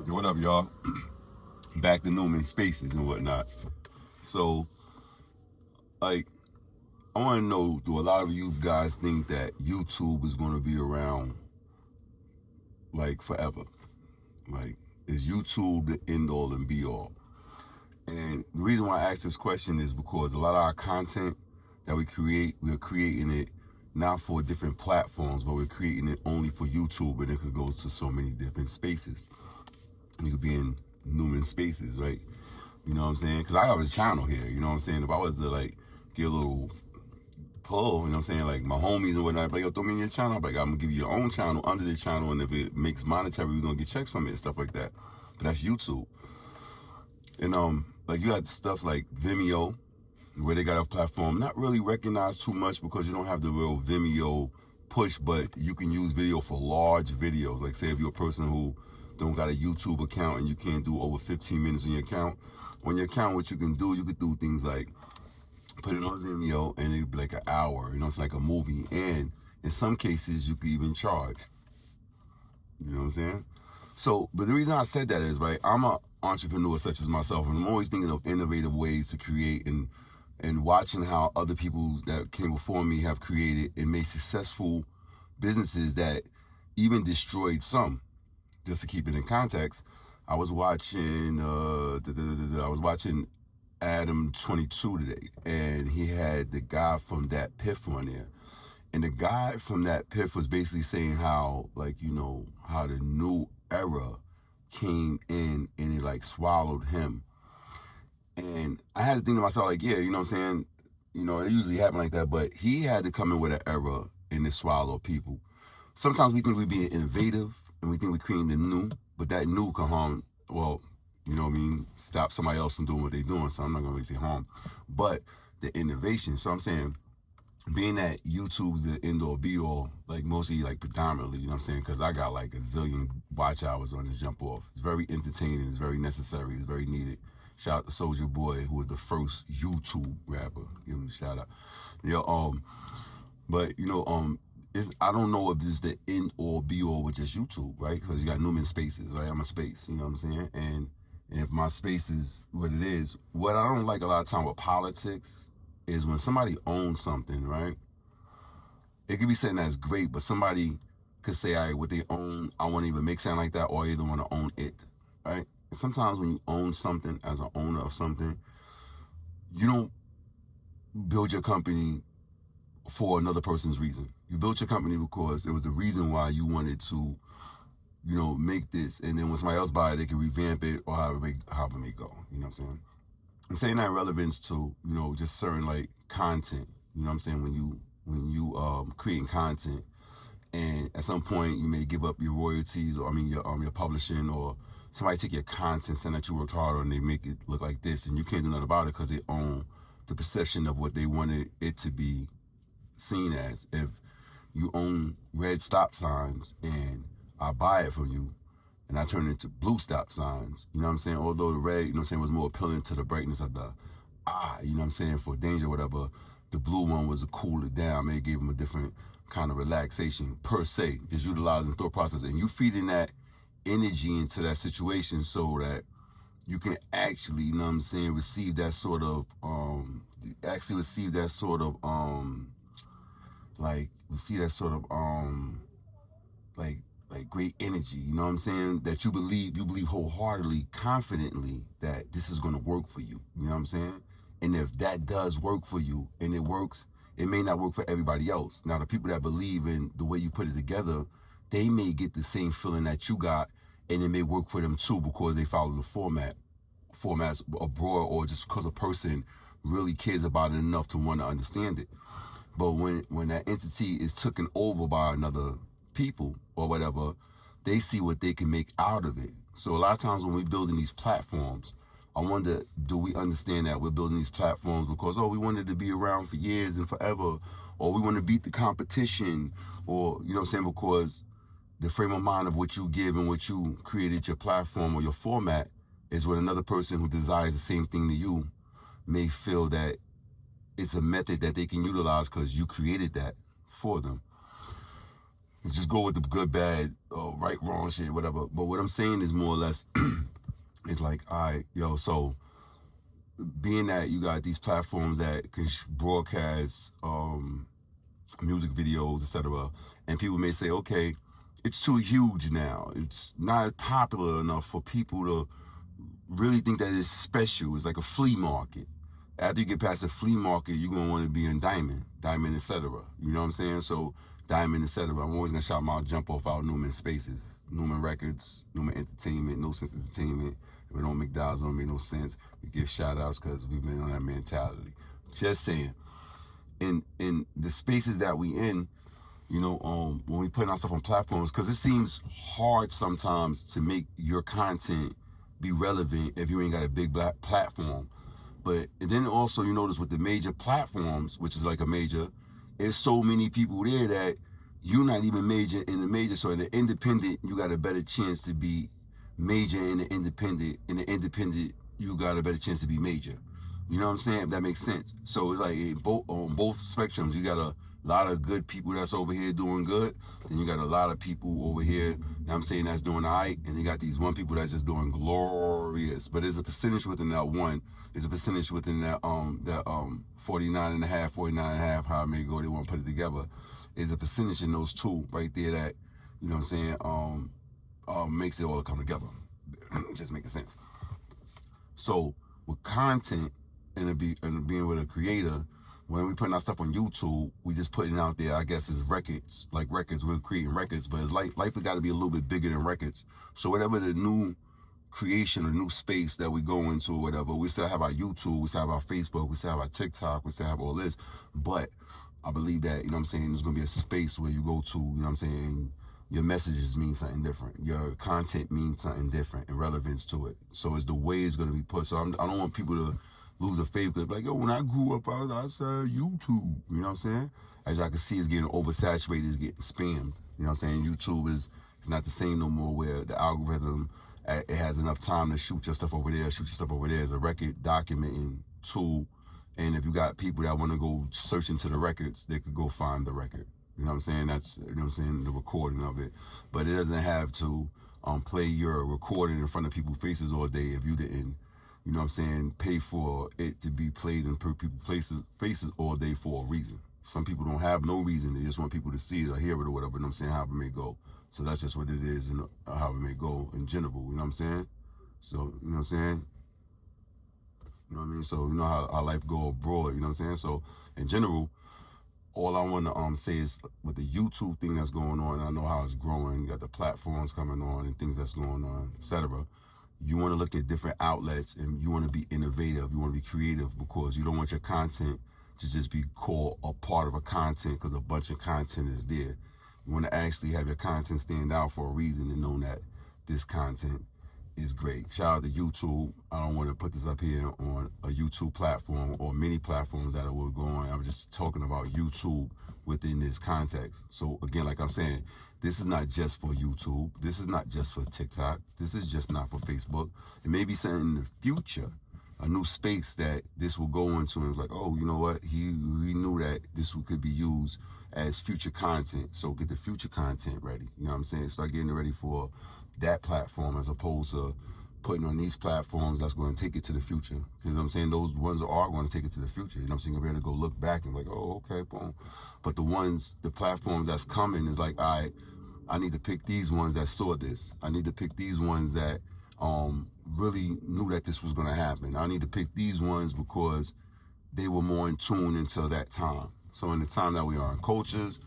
Yo, what up, y'all? Back to Newman Spaces and whatnot. So, like, I want to know, do a lot of you guys think that YouTube is going to be around, like, forever? Like, is YouTube the end all and be all? And the reason why I ask this question is because a lot of our content that we create, we're creating it not for different platforms, but we're creating it only for YouTube, and it could go to so many different spaces. You could be in Newman Spaces, right? You know what I'm saying? Because I have a channel here, you know what I'm saying? If I was to, like, get a little pull, you know what I'm saying? Like, my homies and whatnot, like, yo, throw me in your channel. I'm like, I'm going to give you your own channel under the channel, and if it makes monetary, we're going to get checks from it and stuff like that. But that's YouTube. And, like, you got stuff like Vimeo, where they got a platform not really recognized too much because you don't have the real Vimeo push, but you can use video for large videos. Like, say if you're a person who don't got a YouTube account and you can't do over 15 minutes on your account, what you can do things like put it on Vimeo and it'd be like an hour, you know, it's like a movie. And in some cases you could even charge. You know what I'm saying? So, but the reason I said that is, right, I'm an entrepreneur such as myself, and I'm always thinking of innovative ways to create, and watching how other people that came before me have created and made successful businesses that even destroyed some. Just to keep it in context, I was watching Adam 22 today, and he had the guy from that Piff on there. And the guy from that Piff was basically saying how, like, you know, how the new era came in and it like swallowed him. And I had to think to myself, like, yeah, you know what I'm saying? You know, it usually happen like that, but he had to come in with an era and it swallowed people. Sometimes we think we're being innovative and we think we're creating the new, but that new can harm, well, you know what I mean, stop somebody else from doing what they're doing. So I'm not going to really say harm, but the innovation. So I'm saying, being that YouTube's the end all be all, like mostly, like predominantly, you know what I'm saying? Because I got like a zillion watch hours on this jump off. It's very entertaining, it's very necessary, it's very needed. Shout out to Soulja Boy, who was the first YouTube rapper. Give him a shout out. But I don't know if this is the end all be all with just YouTube, right? Because you got Newman Spaces, right? I'm a space, you know what I'm saying? And if my space is what it is, what I don't like a lot of time with politics is when somebody owns something, right? It could be something that's great, but somebody could say, all right, what they own, I won't even make something like that, or I either want to own it, right? And sometimes when you own something as an owner of something, you don't build your company for another person's reason. You built your company because it was the reason why you wanted to, you know, make this. And then when somebody else buy it, they can revamp it or however it may go. You know what I'm saying? I'm saying that in relevance to, you know, just certain like content. You know what I'm saying? When you creating content, and at some point you may give up your royalties, or your publishing, or somebody take your content, saying that you worked hard on, and they make it look like this, and you can't do nothing about it because they own the perception of what they wanted it to be seen as. If you own red stop signs and I buy it from you and I turn it into blue stop signs, you know what I'm saying? Although the red, you know what I'm saying, was more appealing to the brightness of the eye, you know what I'm saying, for danger or whatever, the blue one was to cool it down. Maybe gave them a different kind of relaxation per se, just utilizing thought process. And you feeding that energy into that situation so that you can actually, you know what I'm saying, receive that sort of like great energy, you know what I'm saying, that you believe wholeheartedly, confidently that this is going to work for you, you know what I'm saying? And if that does work for you and it works, it may not work for everybody else. Now, the people that believe in the way you put it together, they may get the same feeling that you got, and it may work for them too because they follow the formats abroad, or just because a person really cares about it enough to want to understand it. But when that entity is taken over by another people or whatever, they see what they can make out of it. So a lot of times when we're building these platforms, I wonder, do we understand that we're building these platforms because, we wanted to be around for years and forever, or we want to beat the competition, or, you know what I'm saying, because the frame of mind of what you give and what you created your platform or your format is what another person who desires the same thing to you may feel that it's a method that they can utilize because you created that for them. just go with the good, bad, right, wrong shit, whatever. But what I'm saying is more or less, it's like, all right, yo, so being that you got these platforms that can broadcast music videos, etc., and people may say, okay, it's too huge now. It's not popular enough for people to really think that it's special. It's like a flea market. After you get past the flea market, you're gonna want to be in Diamond, etc. You know what I'm saying? So Diamond, etc. I'm always gonna shout my jump off out Newman Spaces, Newman Records, Newman Entertainment, No Sense Entertainment. If we don't make dollars, it don't make no sense. We give shout outs because we've been on that mentality. Just saying. In the spaces that we in, you know, when we put our stuff on platforms, because it seems hard sometimes to make your content be relevant if you ain't got a big black platform. But then also you notice with the major platforms, which is like a major, there's so many people there that you're not even major in the major. So in the independent, you got a better chance to be major in the independent. In the independent, you got a better chance to be major. You know what I'm saying? If that makes sense. So it's like on both spectrums, you got a lot of good people that's over here doing good. Then you got a lot of people over here, you know what I'm saying, that's doing all right. And you got these one people that's just doing glorious. But there's a percentage within that one. There's a percentage within that 49 and a half, 49 and a half, how it may go, they want to put it together. There's a percentage in those two right there that, you know what I'm saying, makes it all come together. Just making sense. So with content and being with a creator, when we putting our stuff on YouTube, we just putting out there, I guess, as records. Like records, we're creating records, but it's like life has got to be a little bit bigger than records. So whatever the new creation or new space that we go into or whatever, we still have our YouTube, we still have our Facebook, we still have our TikTok, we still have all this. But I believe that, you know what I'm saying, there's going to be a space where you go to, you know what I'm saying, your messages mean something different. Your content means something different and relevance to it. So it's the way it's going to be put. So I don't want people to lose a faith. Like, yo, when I grew up, I said YouTube. You know what I'm saying? As y'all can see, it's getting oversaturated. It's getting spammed. You know what I'm saying? YouTube is not the same no more where the algorithm, it has enough time to shoot your stuff over there, shoot your stuff over there as a record documenting tool. And if you got people that want to go search into the records, they could go find the record. You know what I'm saying? That's, you know what I'm saying, the recording of it. But it doesn't have to play your recording in front of people's faces all day if you didn't, you know what I'm saying, pay for it to be played in people's faces all day for a reason. Some people don't have no reason. They just want people to see it or hear it or whatever, you know what I'm saying, however it may go. So that's just what it is and how it may go in general, you know what I'm saying? So, you know what I'm saying? You know what I mean? So, you know how life go abroad, you know what I'm saying? So, in general, all I want to say is with the YouTube thing that's going on, I know how it's growing, you got the platforms coming on and things that's going on, etc. You want to look at different outlets and you want to be innovative, you want to be creative because you don't want your content to just be called a part of a content because a bunch of content is there. You want to actually have your content stand out for a reason and know that this content is great. Shout out to YouTube. I don't want to put this up here on a YouTube platform or many platforms that will go on. I'm just talking about YouTube within this context. So again, like I'm saying, this is not just for YouTube. This is not just for TikTok. This is just not for Facebook. It may be something in the future, a new space that this will go into. And it's like, oh, you know what? He knew that this could be used as future content. So get the future content ready. You know what I'm saying? Start getting ready for that platform as opposed to putting on these platforms that's going to take it to the future. Because you know what I'm saying, those ones are going to take it to the future. You know what I'm saying? You'll be able to go look back and be like, oh, okay, boom. But the platforms that's coming is like, all right, I need to pick these ones that saw this. I need to pick these ones that really knew that this was going to happen. I need to pick these ones because they were more in tune until that time. So in the time that we are in, cultures,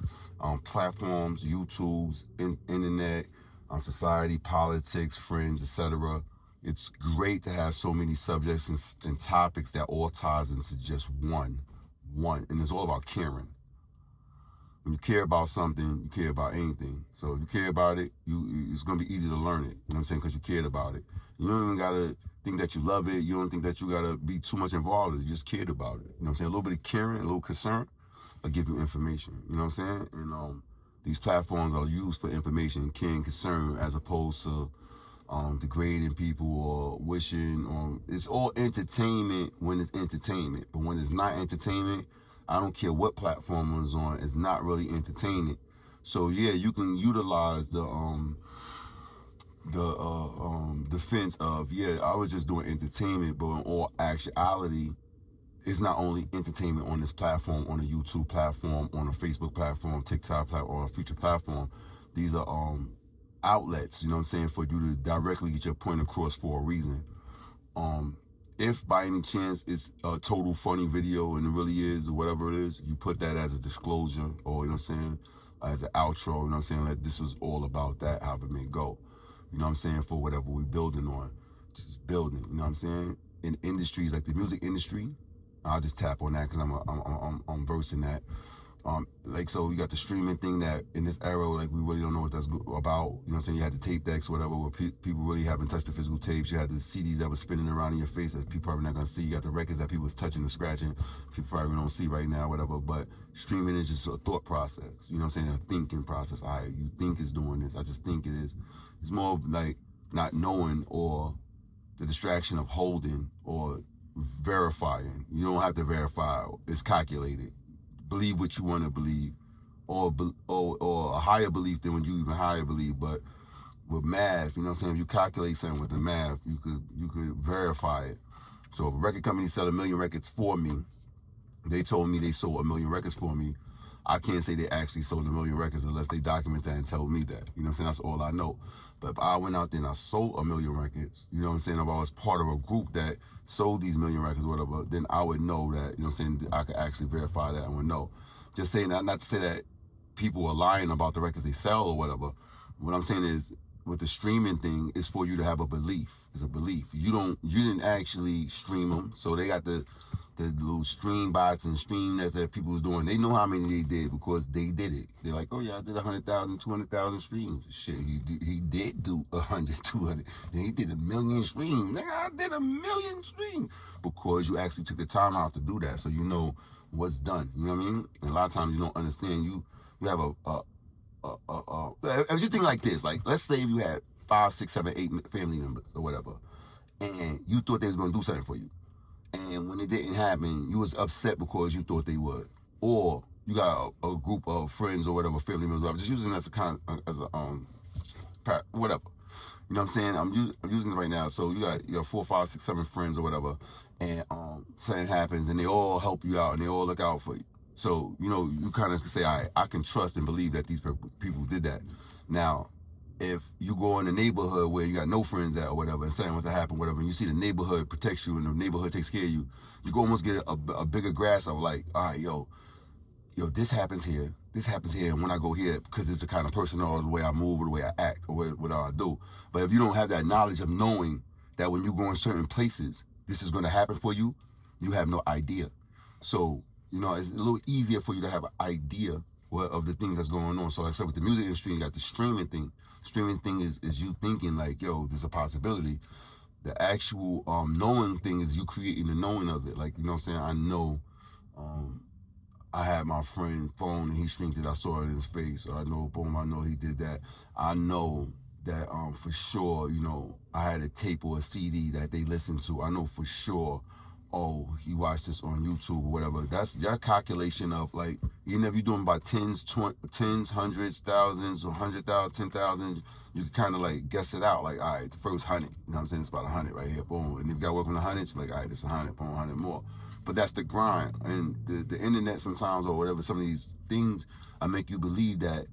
platforms, YouTubes, internet, society, politics, friends, etc. It's great to have so many subjects and topics that all ties into just one. And it's all about caring. When you care about something, you care about anything. So if you care about it, it's going to be easy to learn it. You know what I'm saying? Because you cared about it. You don't even got to think that you love it. You don't think that you got to be too much involved in it. You just cared about it. You know what I'm saying? A little bit of caring, a little concern will give you information. You know what I'm saying? And these platforms are used for information, care, and concern as opposed to degrading people or wishing. It's all entertainment when it's entertainment. But when it's not entertainment, I don't care what platform it's on, it's not really entertaining So yeah, you can utilize the defense of, yeah, I was just doing entertainment, but in all actuality, it's not only entertainment on this platform, on a YouTube platform, on a Facebook platform, TikTok platform, or a future platform. These are outlets, you know what I'm saying, for you to directly get your point across for a reason. If by any chance it's a total funny video, and it really is, or whatever it is, you put that as a disclosure, or, you know what I'm saying, as an outro, you know what I'm saying, like this was all about that, however it may go. You know what I'm saying, for whatever we're building on. Just building, you know what I'm saying? In industries like the music industry, I'll just tap on that because I'm versed in that. Like, so you got the streaming thing that in this era, like, we really don't know what that's about. You know what I'm saying? You had the tape decks, whatever, where people really haven't touched the physical tapes. You had the CDs that were spinning around in your face that people probably not gonna see. You got the records that people was touching and scratching. People probably don't see right now, whatever. But streaming is just a thought process. You know what I'm saying? A thinking process. All right, you think it's doing this. I just think it is. It's more of like not knowing, or the distraction of holding or verifying. You don't have to verify. It's calculated. Believe what you want to believe, or a higher belief than when you even higher believe. But with math, you know what I'm saying, if you calculate something with the math, you could verify it. So if a record company sell 1 million records for me, they told me they sold 1 million records for me, I can't say they actually sold 1 million records unless they document that and tell me that. You know what I'm saying? That's all I know. But if I went out there and I sold 1 million records, you know what I'm saying, if I was part of a group that sold these 1 million records or whatever, then I would know that, you know what I'm saying, I could actually verify that and would know. Just saying that, not to say that people are lying about the records they sell or whatever. What I'm saying is, with the streaming thing, is for you to have a belief. It's a belief. You didn't actually stream them, so they got the little stream bots and stream that people was doing. They know how many they did because they did it. They're like, oh yeah, I did 100,000, 200,000 streams. Shit, he did do 100, 200. Then he did 1 million streams. Nigga, I did 1 million streams because you actually took the time out to do that, so you know what's done. You know what I mean? And a lot of times you don't understand. You have just think like this. Like, let's say if you had 5, 6, 7, 8 family members or whatever, and you thought they was gonna do something for you. And when it didn't happen, you was upset because you thought they would. Or you got a group of friends or whatever, family members, whatever, just using it as a whatever. You know what I'm saying? I'm using it right now. So you got 4, 5, 6, 7 friends or whatever, and something happens, and they all help you out, and they all look out for you. So, you know, you kind of say, all right, I can trust and believe that these people did that. Now, if you go in the neighborhood where you got no friends at or whatever, and something wants to happen, whatever, and you see the neighborhood protects you and the neighborhood takes care of you, you can almost get a bigger grasp of like, all right, yo, this happens here, and when I go here, because it's the kind of person or the way I move or the way I act or what I do. But if you don't have that knowledge of knowing that when you go in certain places, this is going to happen for you, you have no idea. So, you know, it's a little easier for you to have an idea of the things that's going on. So like I said, with the music industry, you got the streaming thing. Streaming thing is you thinking like, yo, there's a possibility. The actual knowing thing is you creating the knowing of it. Like, you know what I'm saying? I know I had my friend phone and he streamed it. I saw it in his face. So I know, boom, I know he did that. I know that for sure, you know, I had a tape or a CD that they listened to. I know for sure, oh, he watched this on YouTube or whatever. That's your calculation of like, even if you're doing by tens, hundreds, thousands, or 100,000, 10,000, you can kind of like guess it out. Like, all right, the first 100, you know what I'm saying? It's about 100 right here, boom. And if you got to work on the hundreds, like, all right, it's 100, boom, 100 more. But that's the grind. And the internet sometimes, or whatever, some of these things make you believe that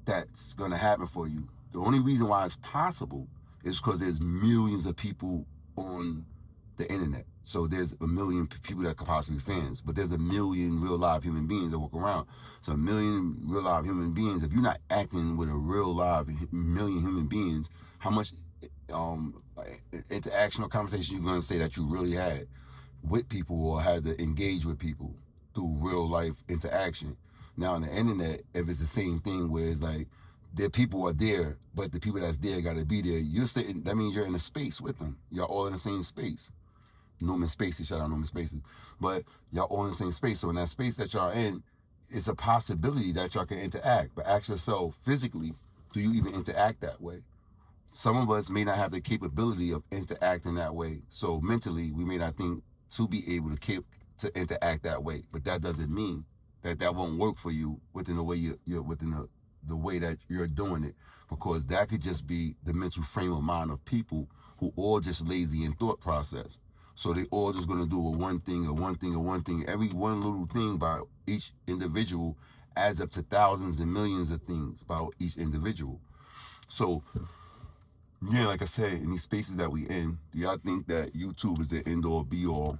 that's going to happen for you. The only reason why it's possible is because there's millions of people on the internet. So there's 1 million people that could possibly be fans, but there's 1 million real live human beings that walk around. So 1 million real live human beings, if you're not acting with a real live million human beings, how much interaction or conversation you're going to say that you really had with people or had to engage with people through real life interaction? Now on the internet, if it's the same thing where it's like, the people are there, but the people that's there got to be there. You're sitting, that means you're in a space with them. You're all in the same space. Newman Spaces, shout out Newman Spaces. But y'all all in the same space. So in that space that y'all in, it's a possibility that y'all can interact. But ask yourself, physically, do you even interact that way? Some of us may not have the capability of interacting that way. So mentally, we may not think to be able to interact that way. But that doesn't mean that won't work for you within the way you're within the way that you're doing it, because that could just be the mental frame of mind of people who all just lazy in thought process. So they all just gonna do a one thing, a one thing, a one thing. Every one little thing by each individual adds up to thousands and millions of things by each individual. So yeah, like I said, in these spaces that we in, do y'all think that YouTube is the end all be all,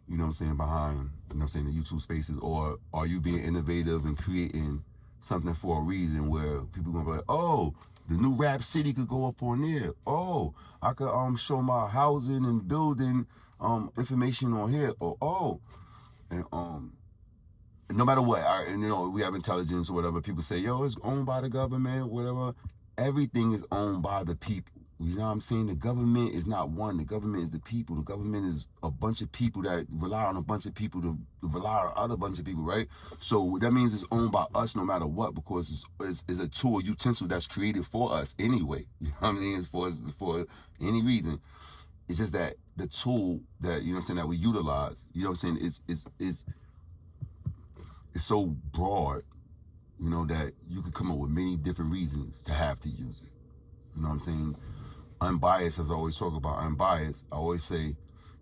you know what I'm saying, behind, you know what I'm saying, the YouTube spaces? Or are you being innovative and creating something for a reason where people gonna be like, oh, the new Rap City could go up on there. Oh, I could show my housing and building information on here. Or and no matter what, and you know, we have intelligence or whatever, people say, yo, it's owned by the government, whatever. Everything is owned by the people. You know what I'm saying? The government is not one. The government is the people. The government is a bunch of people that rely on a bunch of people to rely on other bunch of people, right? So that means it's owned by us no matter what, because it's a tool, utensil that's created for us anyway. You know what I mean? For any reason. It's just that the tool that, you know what I'm saying, that we utilize, you know what I'm saying, is so broad, you know, that you could come up with many different reasons to have to use it. You know what I'm saying? Unbiased, as I always talk about, unbiased, I always say, you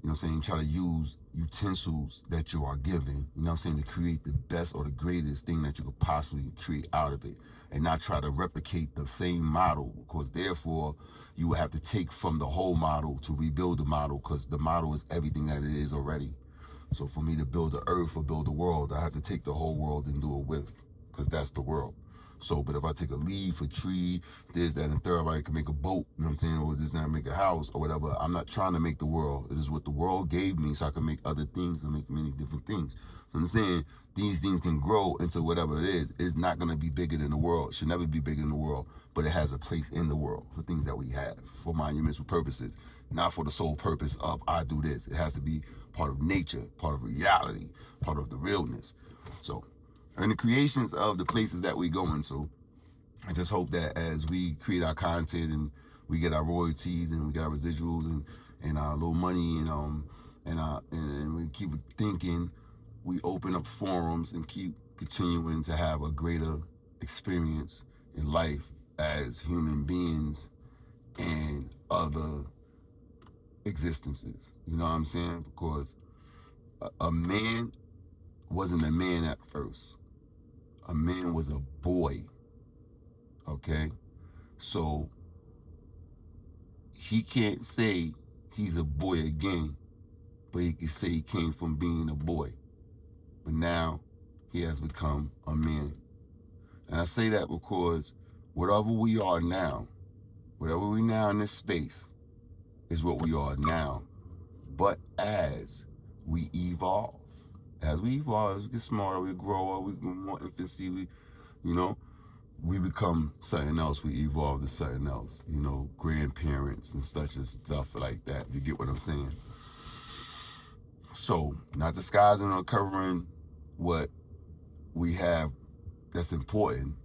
know what I'm saying, try to use utensils that you are given, you know what I'm saying, to create the best or the greatest thing that you could possibly create out of it, and not try to replicate the same model, because therefore you will have to take from the whole model to rebuild the model, because the model is everything that it is already. So for me to build the earth or build the world, I have to take the whole world and do it with, because that's the world. So, but if I take a leaf, a tree, this, that, and third, I can make a boat, you know what I'm saying, or this, that, make a house, or whatever. I'm not trying to make the world. It is what the world gave me, so I can make other things and make many different things. So I'm saying these things can grow into whatever it is. It's not going to be bigger than the world. It should never be bigger than the world, but it has a place in the world for things that we have, for monumental purposes, not for the sole purpose of I do this. It has to be part of nature, part of reality, part of the realness. So, and the creations of the places that we go into, I just hope that as we create our content and we get our royalties and we get our residuals and our little money and we keep thinking, we open up forums and keep continuing to have a greater experience in life as human beings and other existences. You know what I'm saying? Because a man wasn't a man at first. A man was a boy, okay? So he can't say he's a boy again, but he can say he came from being a boy. But now he has become a man. And I say that because whatever we are now, whatever we now in this space is what we are now. But as we evolve, as we get smarter, we grow up, we get more infancy, we become something else. We evolve to something else, grandparents and such and stuff like that. You get what I'm saying? So, not disguising or covering what we have that's important,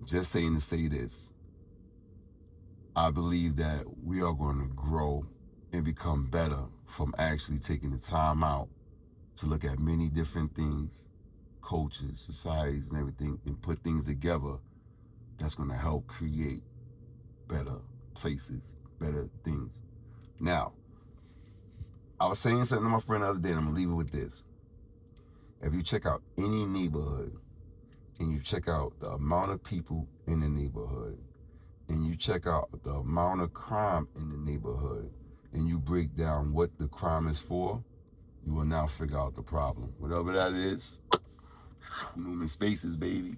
just saying to say this. I believe that we are going to grow and become better from actually taking the time out to look at many different things, cultures, societies, and everything, and put things together that's going to help create better places, better things. Now, I was saying something to my friend the other day, and I'm going to leave it with this. If you check out any neighborhood, and you check out the amount of people in the neighborhood, and you check out the amount of crime in the neighborhood, and you break down what the crime is for, you will now figure out the problem. Whatever that is, Newman Spaces, baby.